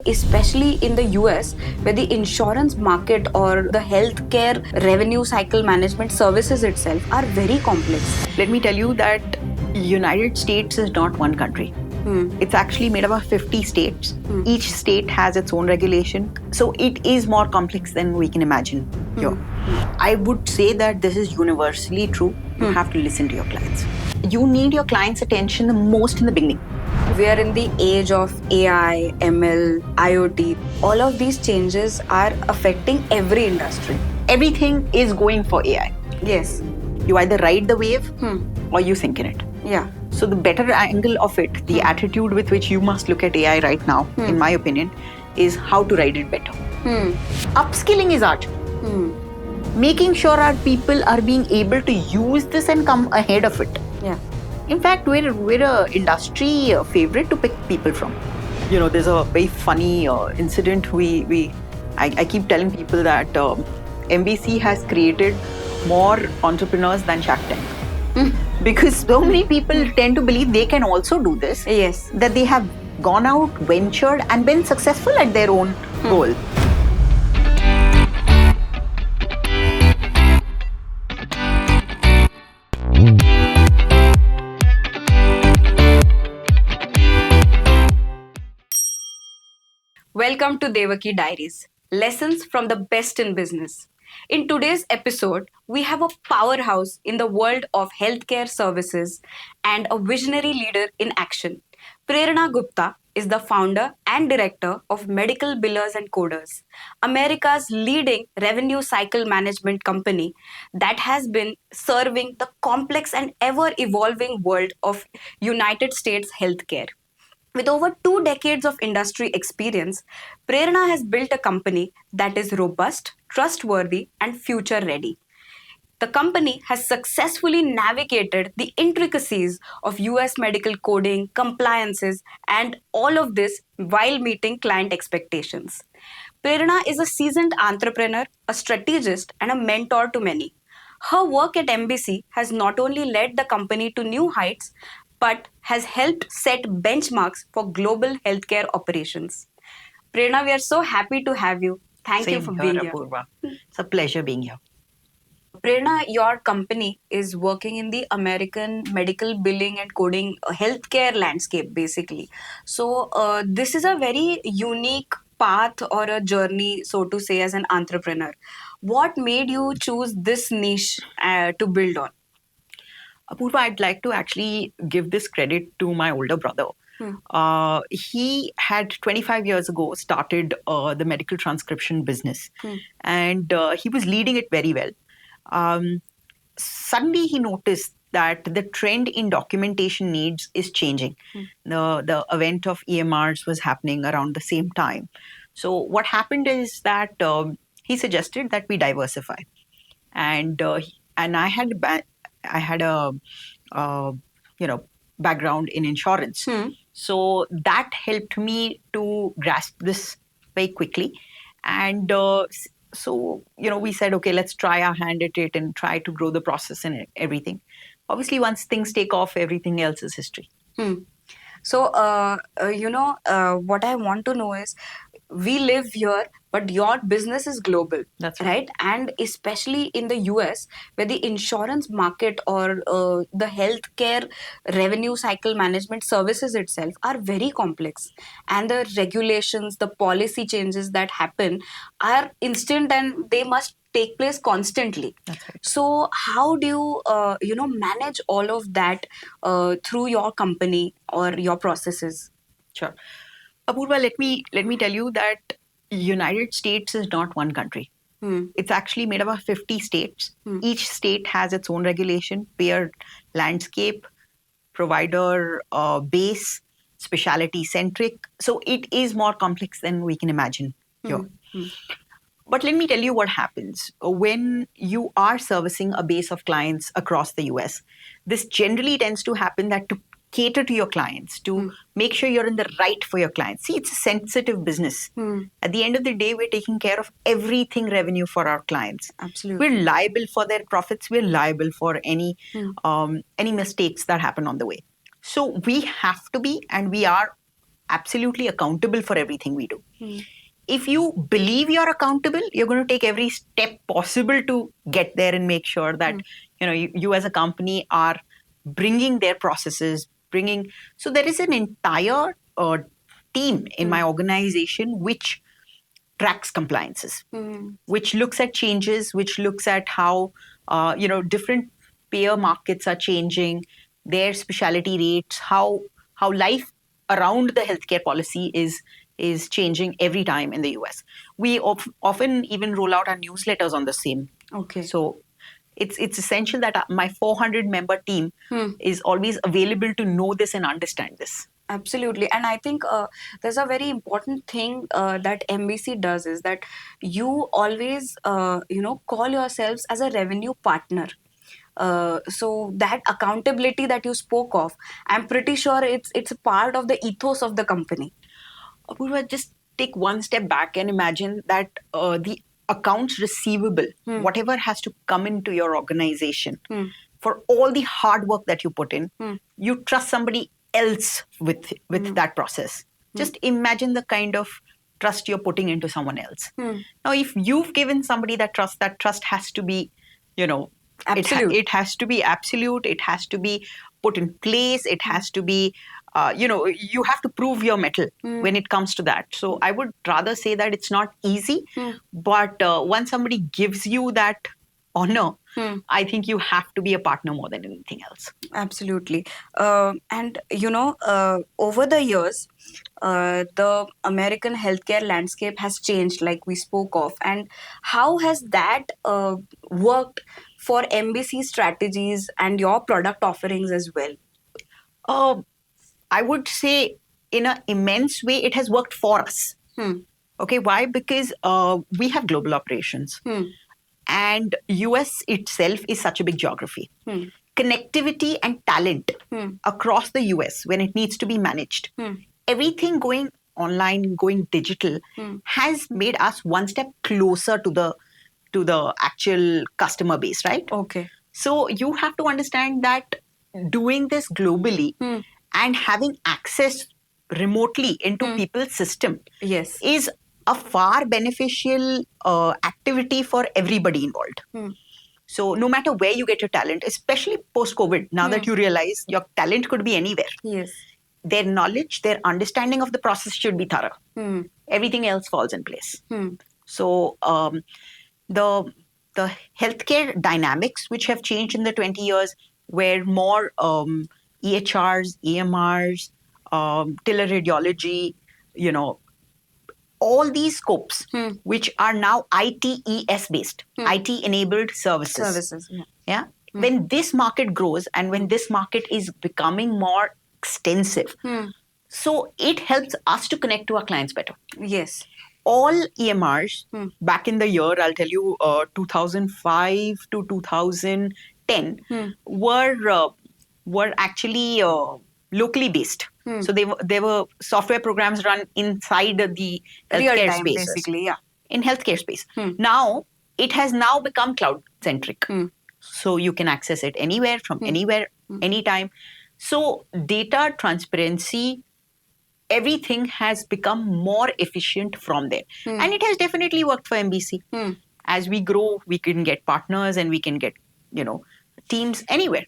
especially in the US, where the insurance market or the healthcare revenue cycle management services itself are very complex. Let me tell you that United States is not one country. It's actually made up of 50 states. Each state has its own regulation. So it is more complex than we can imagine here. I would say that this is universally true. You have to listen to your clients. You need your clients' attention the most in the beginning. We are in the age of AI, ML, IoT. All of these changes are affecting every industry. Everything is going for AI. Yes. You either ride the wave or you sink in it. Yeah. So the better angle of it, the attitude with which you must look at AI right now, in my opinion, is how to ride it better. Upskilling is art. Making sure our people are being able to use this and come ahead of it. Yeah. In fact, we're a industry favorite to pick people from. You know, there's a very funny incident. I keep telling people that MBC has created more entrepreneurs than Shark Tank. Because so many people tend to believe they can also do this. Yes. That they have gone out, ventured, and been successful at their own goal. Welcome to Devakey Diaries, lessons from the best in business. In today's episode, we have a powerhouse in the world of healthcare services and a visionary leader in action. Prerna Gupta is the founder and director of Medical Billers and Coders, America's leading revenue cycle management company that has been serving the complex and ever-evolving world of United States healthcare. With over 2 decades of industry experience, Prerna has built a company that is robust, trustworthy, and future ready. The company has successfully navigated the intricacies of US medical coding, compliances, and all of this while meeting client expectations. Prerna is a seasoned entrepreneur, a strategist, and a mentor to many. Her work at MBC has not only led the company to new heights, but has helped set benchmarks for global healthcare operations. Prerna, we are so happy to have you. Thank you for being here. Apurva. It's a pleasure being here. Prerna, your company is working in the American medical billing and coding healthcare landscape, basically. So, this is a very unique path or a journey, so to say, as an entrepreneur. What made you choose this niche to build on? Apurva, I'd like to actually give this credit to my older brother. He had 25 years ago started the medical transcription business, and he was leading it very well. Suddenly, he noticed that the trend in documentation needs is changing. The event of EMRs was happening around the same time. So what happened is that he suggested that we diversify, and I had a background in insurance. So that helped me to grasp this very quickly. And so we said, okay, let's try our hand at it and try to grow the process and everything. Obviously, once things take off, everything else is history. So, what I want to know is, we live here, but your business is global. That's right. And especially in the US, where the insurance market or the healthcare revenue cycle management services itself are very complex. And the regulations, the policy changes that happen are instant and they must take place constantly. That's right. So how do you, manage all of that through your company or your processes? Sure. Apurva, let me tell you that United States is not one country. It's actually made up of 50 states. Each state has its own regulation, payer landscape, provider base, specialty centric. So it is more complex than we can imagine here. But let me tell you what happens when you are servicing a base of clients across the US. This generally tends to happen that to cater to your clients, to make sure you're in the right for your clients. See, it's a sensitive business. At the end of the day, we're taking care of everything revenue for our clients. Absolutely. We're liable for their profits. We're liable for any mistakes that happen on the way. So we have to be, and we are absolutely accountable for everything we do. If you believe you're accountable, you're going to take every step possible to get there and make sure that you as a company are bringing their processes, so there is an entire team in my organization which tracks compliances, which looks at changes, which looks at how different payer markets are changing, their specialty rates, how life around the healthcare policy is changing every time in the US. We often even roll out our newsletters on the same. Okay. So it's essential that my 400 member team is always available to know this and understand this. Absolutely. And I think there's a very important thing that MBC does is that you always, call yourselves as a revenue partner. So that accountability that you spoke of, I'm pretty sure it's a part of the ethos of the company. Apurva, just take one step back and imagine that the accounts receivable, whatever has to come into your organization, for all the hard work that you put in, you trust somebody else with that process. Just imagine the kind of trust you're putting into someone else. Now, if you've given somebody that trust has to be, Absolute. It has to be absolute. It has to be put in place. It has to be, you have to prove your mettle when it comes to that. So I would rather say that it's not easy, but once somebody gives you that honor, I think you have to be a partner more than anything else. Absolutely. And over the years, the American healthcare landscape has changed, like we spoke of. And how has that worked for MBC strategies and your product offerings as well? I would say in an immense way, it has worked for us. Okay, why? Because we have global operations. And US itself is such a big geography. Connectivity and talent across the US when it needs to be managed. Everything going online, going digital has made us one step closer to the actual customer base, right? Okay. So you have to understand that doing this globally and having access remotely into people's system is a far beneficial activity for everybody involved. So no matter where you get your talent, especially post-COVID, now that you realize your talent could be anywhere. Yes. Their knowledge, their understanding of the process should be thorough. Everything else falls in place. So the healthcare dynamics, which have changed in the 20 years, where more EHRs, EMRs, teleradiology, all these scopes, which are now ITES based, IT enabled services. Yeah. When this market grows and when this market is becoming more extensive, so it helps us to connect to our clients better. Yes. All EMRs back in the year, I'll tell you, 2005 to 2010 were actually locally based. So they were software programs run inside the healthcare spaces. Basically, yeah. In healthcare space. Now, it has now become cloud centric. So you can access it anywhere, from anywhere, anytime. So data transparency, everything has become more efficient from there. And it has definitely worked for MBC. As we grow, we can get partners and we can get, teams anywhere.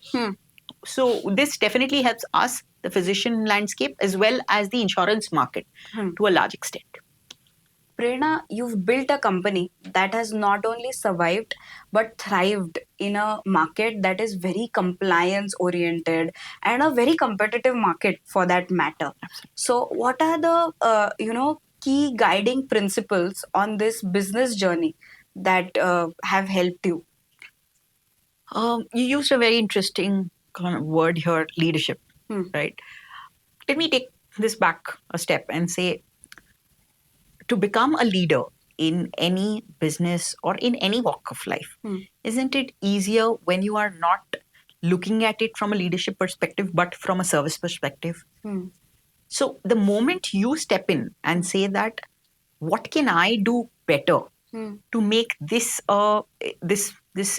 So this definitely helps us, the physician landscape, as well as the insurance market to a large extent. Prerna, you've built a company that has not only survived but thrived in a market that is very compliance oriented and a very competitive market for that matter. Absolutely. So what are the key guiding principles on this business journey that have helped you? You used a very interesting kind of word here, leadership, right? Let me take this back a step and say, to become a leader in any business or in any walk of life, isn't it easier when you are not looking at it from a leadership perspective, but from a service perspective? So the moment you step in and say that, what can I do better to make this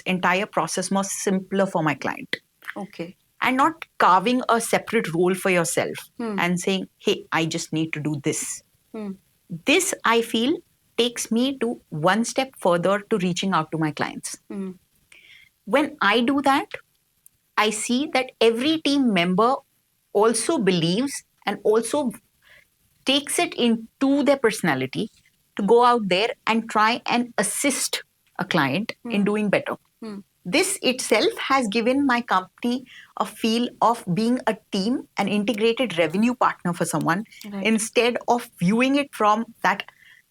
entire process more simpler for my client? Okay. and not carving a separate role for yourself and saying, hey, I just need to do this. This, I feel, takes me to one step further to reaching out to my clients. When I do that, I see that every team member also believes and also takes it into their personality to go out there and try and assist a client in doing better. This itself has given my company a feel of being a team, an integrated revenue partner for someone, instead of viewing it from that,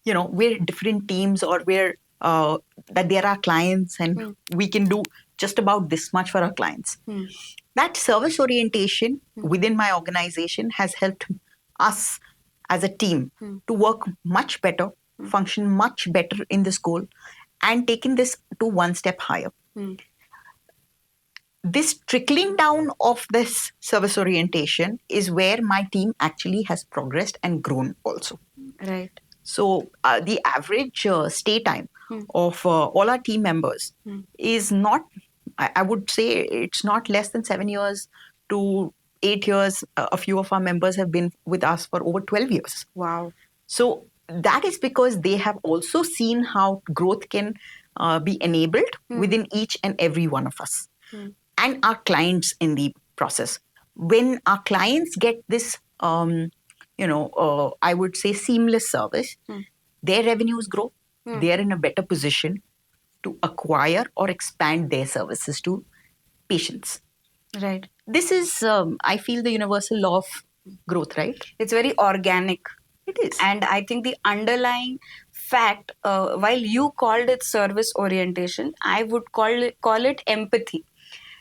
we're different teams, or we're that there are clients and we can do just about this much for our clients. That service orientation within my organization has helped us as a team to work much better, function much better in this goal, and taking this to one step higher. This trickling down of this service orientation is where my team actually has progressed and grown also. Right. So the average stay time of all our team members is not, I would say it's not less than 7 years to 8 years. A few of our members have been with us for over 12 years. Wow. So that is because they have also seen how growth can be enabled within each and every one of us. And our clients in the process. When our clients get this, I would say seamless service, their revenues grow. They are in a better position to acquire or expand their services to patients. Right. This is, I feel, the universal law of growth, right? It's very organic. It is. And I think the underlying fact, while you called it service orientation, I would call it empathy.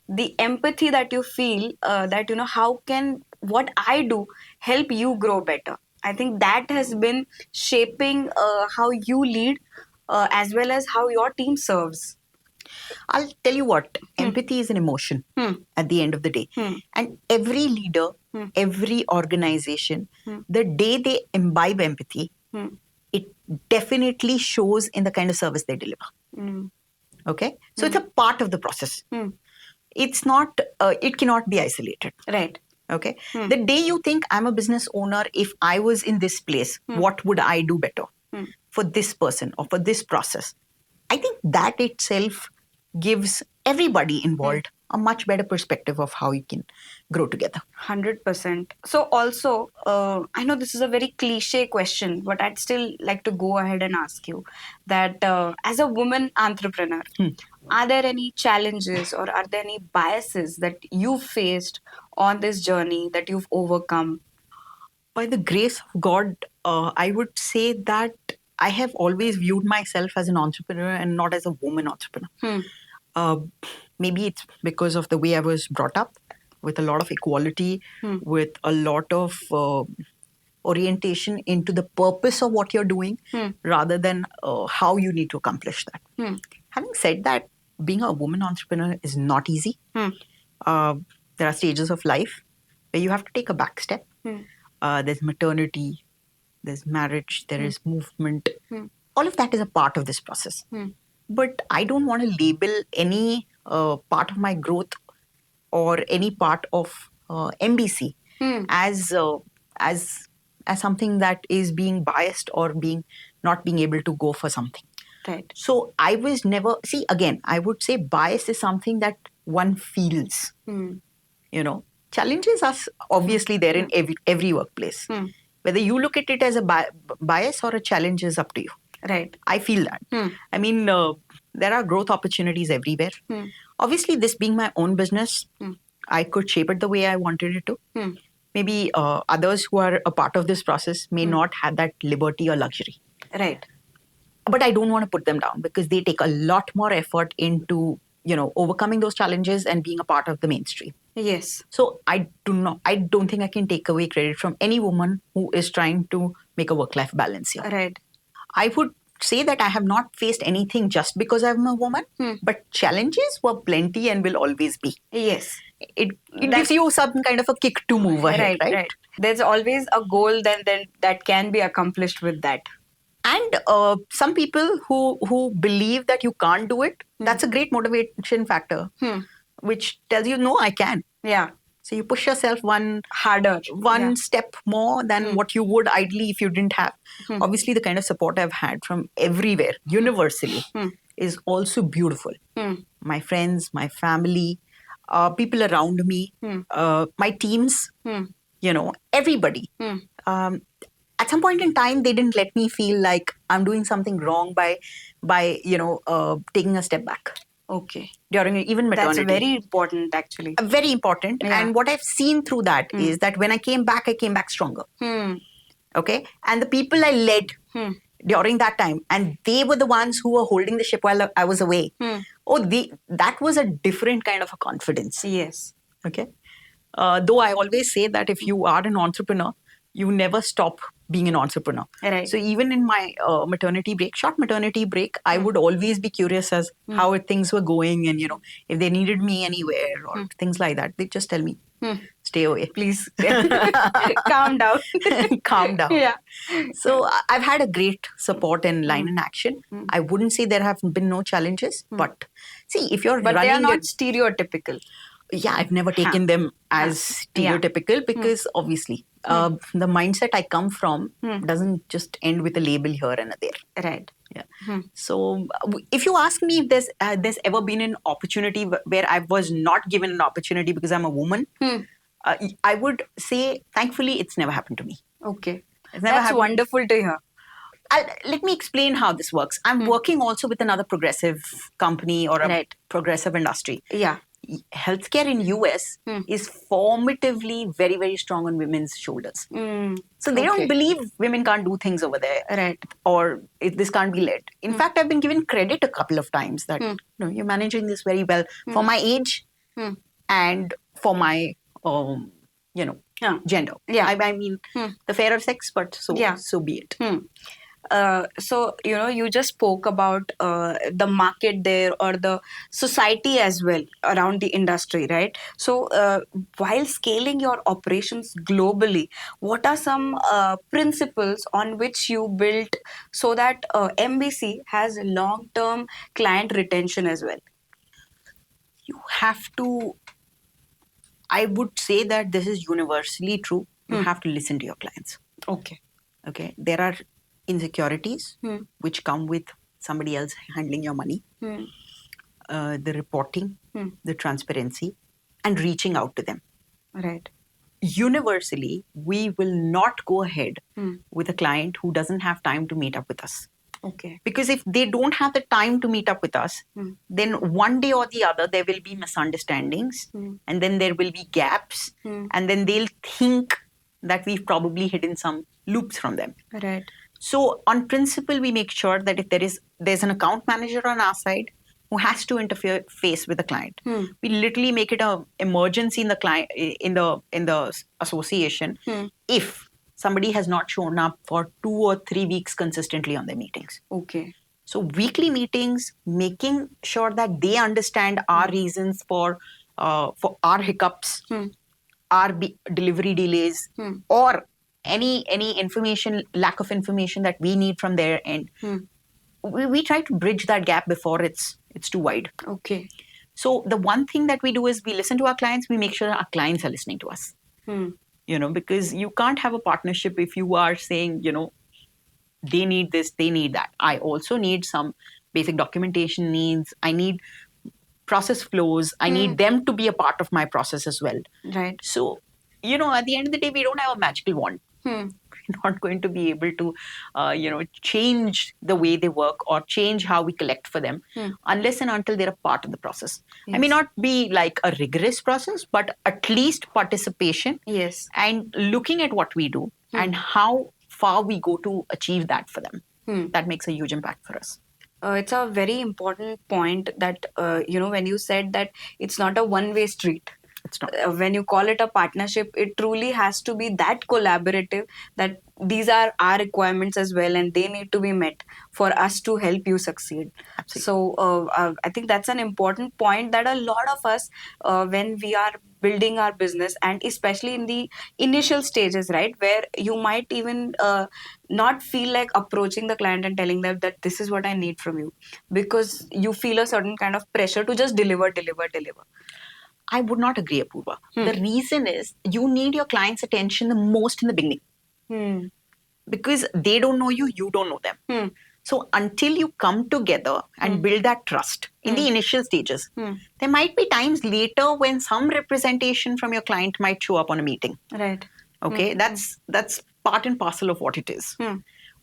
The empathy that you feel, that, how can what I do help you grow better? I think that has been shaping how you lead, as well as how your team serves. I'll tell you what, empathy is an emotion at the end of the day. And every leader, every organization, the day they imbibe empathy, it definitely shows in the kind of service they deliver. Okay? So it's a part of the process. It's not, it cannot be isolated. Right. Okay? The day you think, I'm a business owner, if I was in this place, what would I do better for this person or for this process? I think that itself gives everybody involved a much better perspective of how you can grow together. 100%. So also, I know this is a very cliche question, but I'd still like to go ahead and ask you that as a woman entrepreneur, are there any challenges or are there any biases that you've faced on this journey that you've overcome? By the grace of God, I would say that I have always viewed myself as an entrepreneur and not as a woman entrepreneur. Maybe it's because of the way I was brought up, with a lot of equality, with a lot of orientation into the purpose of what you're doing rather than how you need to accomplish that. Having said that, being a woman entrepreneur is not easy. There are stages of life where you have to take a back step. There's maternity, there's marriage, there is movement. All of that is a part of this process. But I don't want to label any part of my growth or any part of MBC as something that is being biased or not being able to go for something. Right. So I was never, see, again, I would say bias is something that one feels. Challenges are obviously there in every workplace. Whether you look at it as a bias or a challenge is up to you. Right. I feel that. I mean, there are growth opportunities everywhere. Obviously, this being my own business, I could shape it the way I wanted it to. Maybe others who are a part of this process may not have that liberty or luxury. Right. But I don't want to put them down because they take a lot more effort into, overcoming those challenges and being a part of the mainstream. Yes. So I don't think I can take away credit from any woman who is trying to make a work-life balance here. Right. I would say that I have not faced anything just because I'm a woman, but challenges were plenty and will always be. Yes. It gives you some kind of a kick to move ahead, right? There's always a goal then that can be accomplished with that. And some people who believe that you can't do it, that's a great motivation factor, which tells you, no, I can. Yeah. So you push yourself one harder, step more than what you would ideally if you didn't have. Obviously, the kind of support I've had from everywhere, universally, is also beautiful. My friends, my family, people around me, my teams, everybody. At some point in time, they didn't let me feel like I'm doing something wrong by taking a step back. Okay. During even maternity. That's very important, actually. Very important. Yeah. And what I've seen through that is that when I came back stronger. Okay. And the people I led during that time, and they were the ones who were holding the ship while I was away. That was a different kind of a confidence. Yes. Okay. Though I always say that if you are an entrepreneur, you never stop being an entrepreneur. Right. So even in my short maternity break, I would always be curious as how things were going, and if they needed me anywhere or things like that, they just tell me, stay away, please. Calm down. Calm down. Yeah. So I've had a great support in line and action. I wouldn't say there have been no challenges, but see, if you're but running, they are not stereotypical. Yeah, I've never taken them as stereotypical because obviously the mindset I come from doesn't just end with a label here and there. Right. Yeah. So if you ask me if there's ever been an opportunity where I was not given an opportunity because I'm a woman, I would say thankfully it's never happened to me. Okay. That's wonderful to hear. Let me explain how this works. I'm working also with another progressive company or a progressive industry. Yeah. Healthcare in US is formatively very, very strong on women's shoulders. So they don't believe women can't do things over there. Right. Or if this can't be led. In fact, I've been given credit a couple of times that you're managing this very well for my age and for my gender. Yeah. I mean the fairer sex, but so be it. So, you just spoke about the market there or the society as well around the industry, right? So, while scaling your operations globally, what are some principles on which you built so that MBC has long-term client retention as well? You have to, I would say that this is universally true. You have to listen to your clients. Okay. There are insecurities which come with somebody else handling your money, the reporting, the transparency, and reaching out to them. Right. Universally, we will not go ahead with a client who doesn't have time to meet up with us. Okay. Because if they don't have the time to meet up with us, then one day or the other there will be misunderstandings, and then there will be gaps, and then they'll think that we've probably hidden some loops from them. Right. So on principle, we make sure that if there's an account manager on our side who has to interface with the client, we literally make it an emergency in the client in the association if somebody has not shown up for 2 or 3 weeks consistently on their meetings. Okay. So weekly meetings, making sure that they understand our reasons for our hiccups, our delivery delays, or any information, lack of information that we need from their end. We try to bridge that gap before it's too wide. Okay. So the one thing that we do is we listen to our clients. We make sure our clients are listening to us. Because you can't have a partnership if you are saying, they need this, they need that. I also need some basic documentation needs. I need process flows. I need them to be a part of my process as well. Right. So, at the end of the day, we don't have a magical wand. We're not going to be able to, change the way they work or change how we collect for them unless and until they're a part of the process. Yes. I may not be like a rigorous process, but at least participation. Yes. And looking at what we do and how far we go to achieve that for them. That makes a huge impact for us. It's a very important point that, when you said that it's not a one-way street. It's not. When you call it a partnership, it truly has to be that collaborative that these are our requirements as well and they need to be met for us to help you succeed. Absolutely. So I think that's an important point that a lot of us, when we are building our business and especially in the initial stages, right, where you might even not feel like approaching the client and telling them that this is what I need from you because you feel a certain kind of pressure to just deliver. I would not agree, Apurva. The reason is you need your client's attention the most in the beginning. Because they don't know you, you don't know them. So until you come together and build that trust in the initial stages, there might be times later when some representation from your client might show up on a meeting. Right. Okay, that's part and parcel of what it is.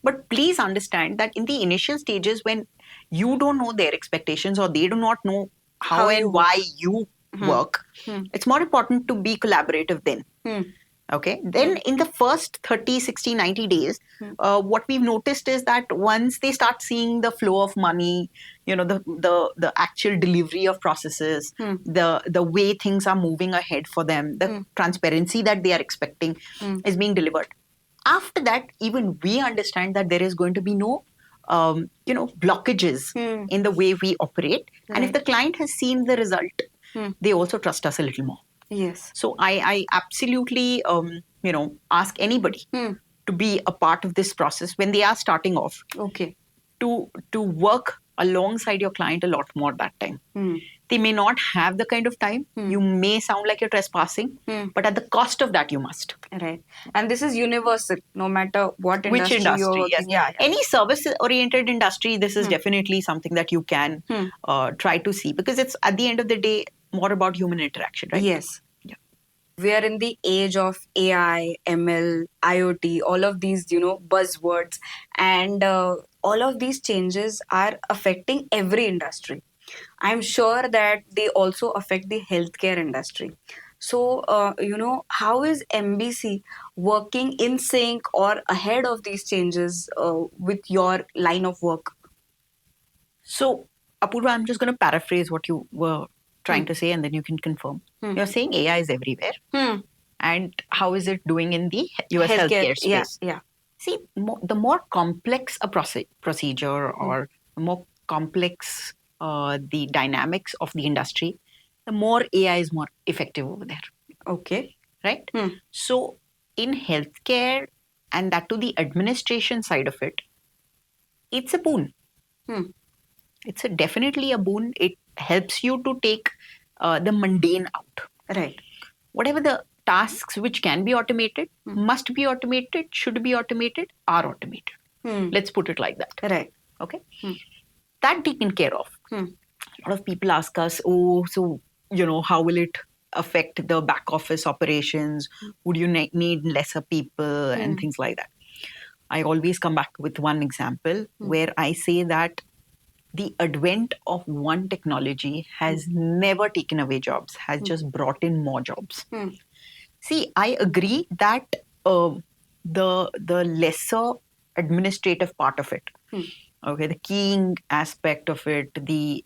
But please understand that in the initial stages, when you don't know their expectations or they do not know how and why you work, it's more important to be collaborative then. Okay, then in the first 30, 60, 90 days, what we've noticed is that once they start seeing the flow of money, the actual delivery of processes, the way things are moving ahead for them, the transparency that they are expecting is being delivered. After that, even we understand that there is going to be no blockages in the way we operate. Right. And if the client has seen the result, they also trust us a little more. Yes. So I absolutely, ask anybody to be a part of this process when they are starting off. Okay. To work alongside your client a lot more that time. They may not have the kind of time. You may sound like you're trespassing, but at the cost of that, you must. Right. And this is universal, no matter what industry, you're working. Yes. Any service-oriented industry, this is definitely something that you can try to see, because it's at the end of the day more about human interaction, right? Yes. Yeah. We are in the age of AI, ML, IoT, all of these, buzzwords, and all of these changes are affecting every industry. I'm sure that they also affect the healthcare industry. So, how is MBC working in sync or ahead of these changes with your line of work? So, Apurva, I'm just going to paraphrase what you were trying to say, and then you can confirm. You're saying AI is everywhere. And how is it doing in the US healthcare space? Yeah. See, the more complex a procedure or the more complex the dynamics of the industry, the more AI is more effective over there. Okay. Right? So in healthcare, and that to the administration side of it, it's a boon. It's definitely a boon. It helps you to take the mundane out. Right. Whatever the tasks which can be automated, must be automated, should be automated, are automated. Let's put it like that. Right. Okay. That taken care of. A lot of people ask us, how will it affect the back office operations? Would you need lesser people and things like that? I always come back with one example where I say that the advent of one technology has never taken away jobs, has just brought in more jobs. See, I agree that the lesser administrative part of it, okay, the keying aspect of it, the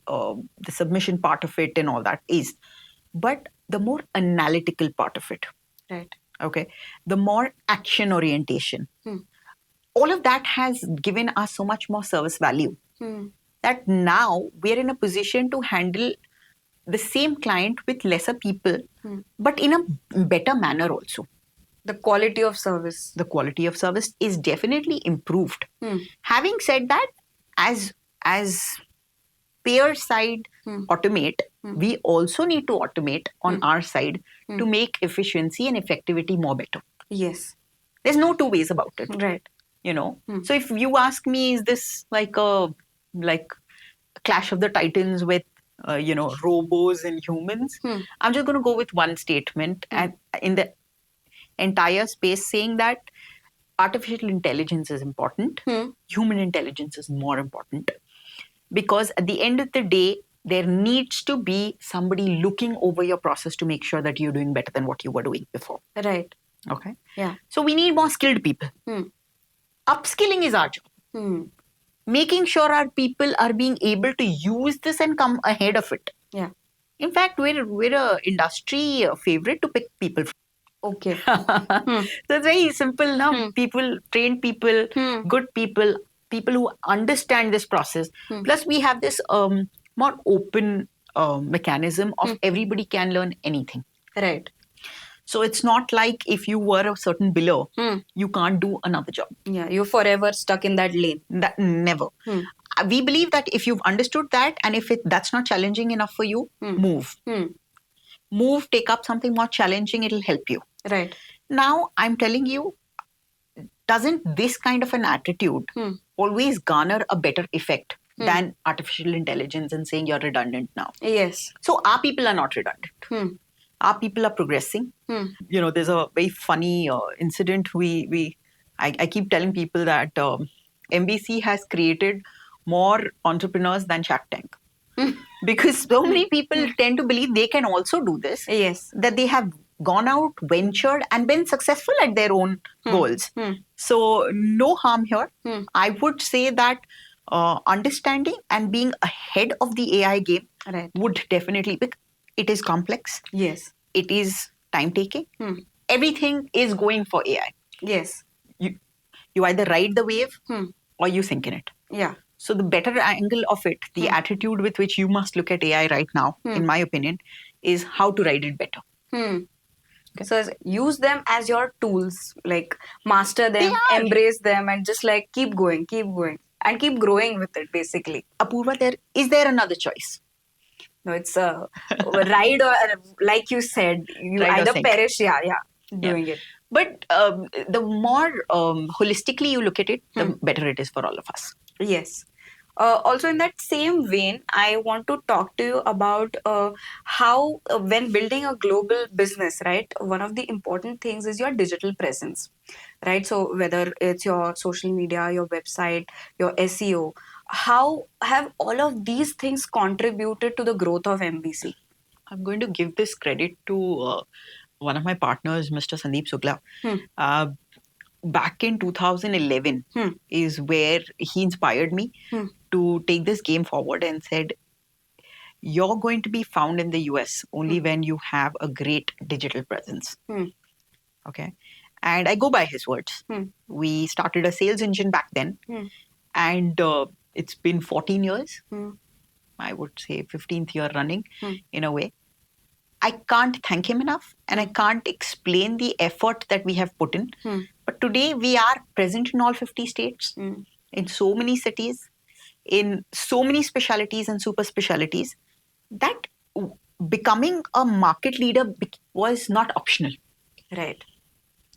submission part of it and all that is, but the more analytical part of it, right? Okay, the more action orientation, all of that has given us so much more service value that now we're in a position to handle the same client with lesser people, but in a better manner also. The quality of service. The quality of service is definitely improved. Having said that, as payer side automate, we also need to automate on our side to make efficiency and effectivity more better. Yes. There's no two ways about it. Right. So if you ask me, is this like a clash of the titans with robos and humans? I'm just going to go with one statement and in the entire space, saying that artificial intelligence is important. Human intelligence is more important, because at the end of the day, there needs to be somebody looking over your process to make sure that you're doing better than what you were doing before. Right. Okay. Yeah. So we need more skilled people. Upskilling is our job. Making sure our people are being able to use this and come ahead of it. Yeah. In fact, we're a industry favorite to pick people from. Okay. So it's very simple now. People, trained people, good people who understand this process. Plus, we have this more open mechanism of everybody can learn anything. Right. So it's not like if you were a certain biller, you can't do another job. Yeah, you're forever stuck in that lane. That never. We believe that if you've understood that, and if that's not challenging enough for you, move. move, take up something more challenging, it'll help you. Right. Now, I'm telling you, doesn't this kind of an attitude always garner a better effect than artificial intelligence and saying you're redundant now? Yes. So our people are not redundant. Our people are progressing. There's a very funny incident. I keep telling people that MBC has created more entrepreneurs than Shark Tank. Because so many people tend to believe they can also do this. Yes. That they have gone out, ventured, and been successful at their own goals. So no harm here. I would say that understanding and being ahead of the AI game would definitely, because it is complex. Yes. It is time-taking. Everything is going for AI. Yes. You either ride the wave or you sink in it. Yeah. So the better angle of it, the attitude with which you must look at AI right now, in my opinion, is how to ride it better. Okay. So use them as your tools, like master them, embrace them, and just like keep going, and keep growing with it, basically. Apurva, is there another choice? No, it's a ride or, like you said, you ride either perish, doing it. But the more holistically you look at it, the better it is for all of us. Yes. Also, in that same vein, I want to talk to you about how, when building a global business, right, one of the important things is your digital presence, right? So, whether it's your social media, your website, your SEO, how have all of these things contributed to the growth of MBC? I'm going to give this credit to one of my partners, Mr. Sandeep Sugla. Back in 2011 is where he inspired me to take this game forward and said, you're going to be found in the US only when you have a great digital presence. Okay. And I go by his words. We started a sales engine back then. And it's been 14 years. I would say 15th year running in a way. I can't thank him enough, and I can't explain the effort that we have put in. But today we are present in all 50 states, in so many cities, in so many specialties and super specialties, that becoming a market leader was not optional. Right.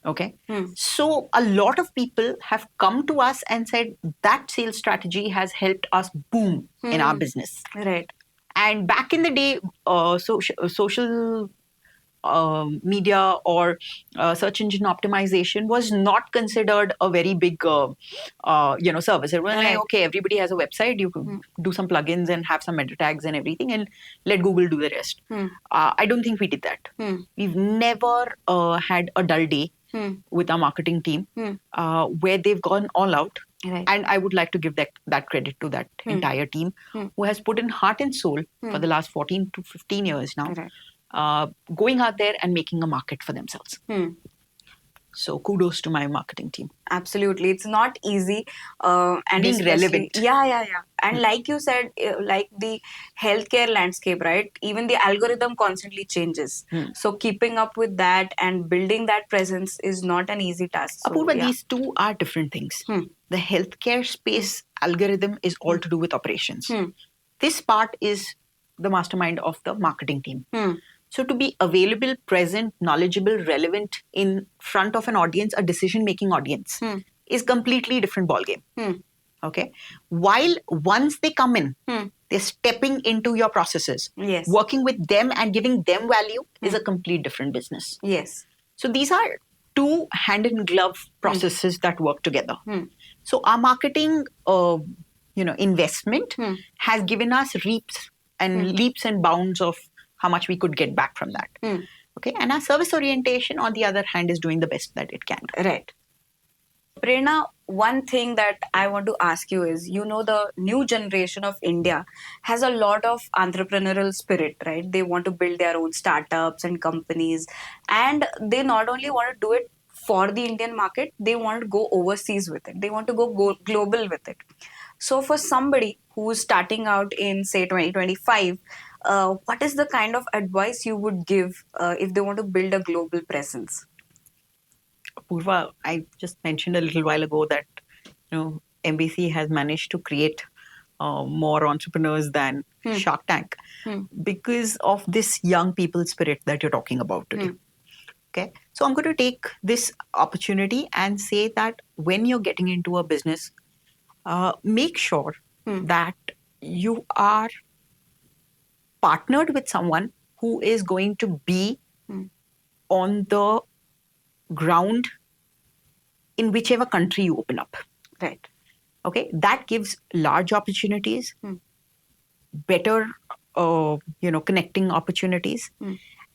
Okay. So a lot of people have come to us and said that sales strategy has helped us boom in our business. Right. And back in the day, social media or search engine optimization was not considered a very big, service. It was like, okay, everybody has a website. You could do some plugins and have some meta tags and everything, and let Google do the rest. I don't think we did that. We've never had a dull day with our marketing team where they've gone all out. Right. And I would like to give that credit to that entire team who has put in heart and soul for the last 14 to 15 years now, going out there and making a market for themselves. So kudos to my marketing team. Absolutely. It's not easy. And being relevant. Yeah. And like you said, like the healthcare landscape, right? Even the algorithm constantly changes. So keeping up with that and building that presence is not an easy task. So, Apurva, these two are different things. The healthcare space algorithm is all to do with operations. This part is the mastermind of the marketing team. So to be available, present, knowledgeable, relevant in front of an audience, a decision-making audience, is completely different ballgame. Okay. While once they come in, they're stepping into your processes. Yes. Working with them and giving them value is a complete different business. Yes. So these are two hand-in-glove processes that work together. So our marketing, investment has given us leaps and bounds of how much we could get back from that. Okay. And our service orientation, on the other hand, is doing the best that it can. Right. Prerna, one thing that I want to ask you is, the new generation of India has a lot of entrepreneurial spirit, right? They want to build their own startups and companies. And they not only want to do it for the Indian market, they want to go overseas with it. They want to go global with it. So for somebody who's starting out in, say, 2025, what is the kind of advice you would give if they want to build a global presence? Purva, I just mentioned a little while ago that MBC has managed to create more entrepreneurs than Shark Tank because of this young people spirit that you're talking about today. Okay, so I'm going to take this opportunity and say that when you're getting into a business, make sure that you are partnered with someone who is going to be on the ground in whichever country you open up. Right. Okay, that gives large opportunities, better, connecting opportunities,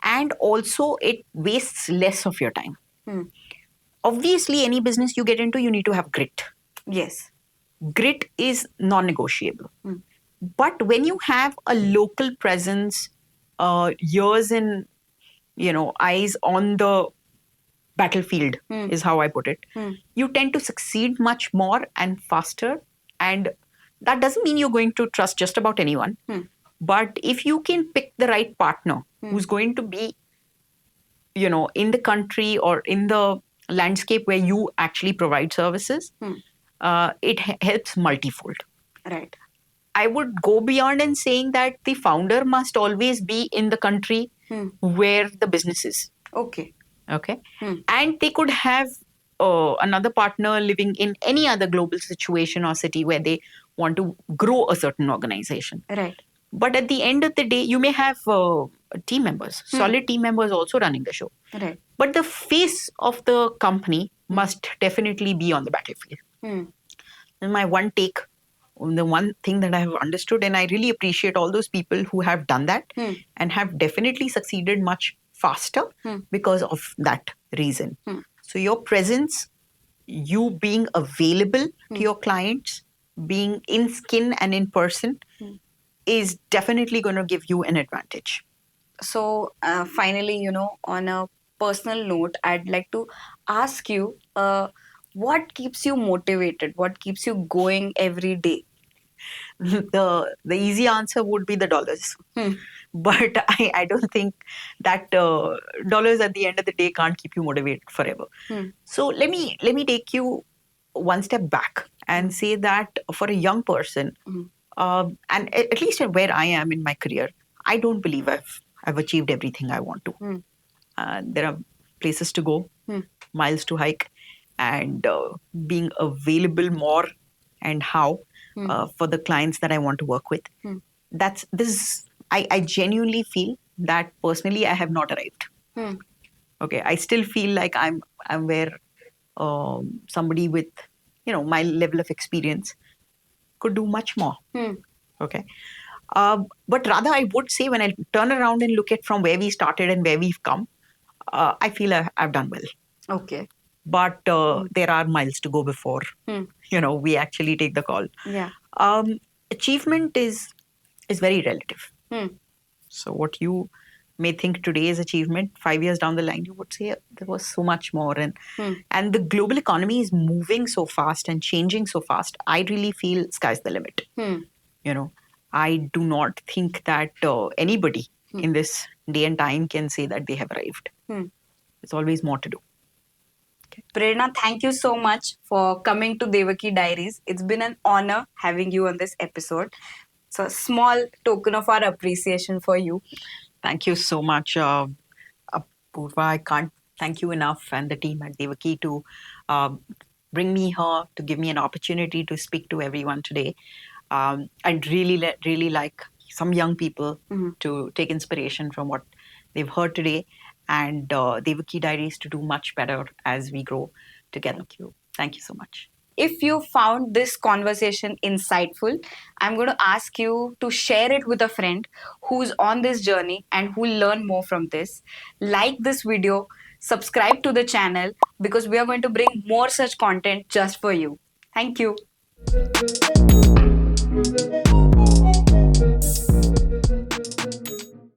and also it wastes less of your time. Obviously, any business you get into, you need to have grit. Yes. Grit is non-negotiable. But when you have a local presence, years in, eyes on the battlefield is how I put it, you tend to succeed much more and faster. And that doesn't mean you're going to trust just about anyone. But if you can pick the right partner who's going to be, in the country or in the landscape where you actually provide services, it helps multifold. Right. I would go beyond in saying that the founder must always be in the country where the business is. Okay. Okay. And they could have another partner living in any other global situation or city where they want to grow a certain organization. Right. But at the end of the day, you may have team members, solid team members also running the show. Right. But the face of the company must definitely be on the battlefield. And my one take, the one thing that I have understood, and I really appreciate all those people who have done that and have definitely succeeded much faster because of that reason. So your presence, you being available to your clients, being in skin and in person is definitely going to give you an advantage. So finally, on a personal note, I'd like to ask you, what keeps you motivated? What keeps you going every day? The easy answer would be the dollars. But I don't think that dollars at the end of the day can't keep you motivated forever. So let me take you one step back and say that for a young person, and at least where I am in my career, I don't believe I've achieved everything I want to. There are places to go, miles to hike, and being available more and how for the clients that I want to work with. That's this. I genuinely feel that personally I have not arrived. Okay, I still feel like I'm where somebody with my level of experience could do much more. Okay. But rather, I would say when I turn around and look at from where we started and where we've come, I feel I've done well. Okay. But there are miles to go before we actually take the call. Yeah. Achievement is very relative. So what you may think today is achievement, 5 years down the line, you would say there was so much more. And the global economy is moving so fast and changing so fast. I really feel sky's the limit. I do not think that anybody in this day and time can say that they have arrived. There's always more to do. Okay. Prerna, thank you so much for coming to Devakey Diaries. It's been an honor having you on this episode. It's a small token of our appreciation for you. Thank you so much, Apurva. I can't thank you enough and the team at Devakey to bring me here, to give me an opportunity to speak to everyone today. I'd really like some young people to take inspiration from what they've heard today, and Devakey Diaries to do much better as we grow together. Thank you so much. If you found this conversation insightful, I'm going to ask you to share it with a friend who's on this journey and who'll learn more from this. Like this video, subscribe to the channel because we are going to bring more such content just for you. Thank you.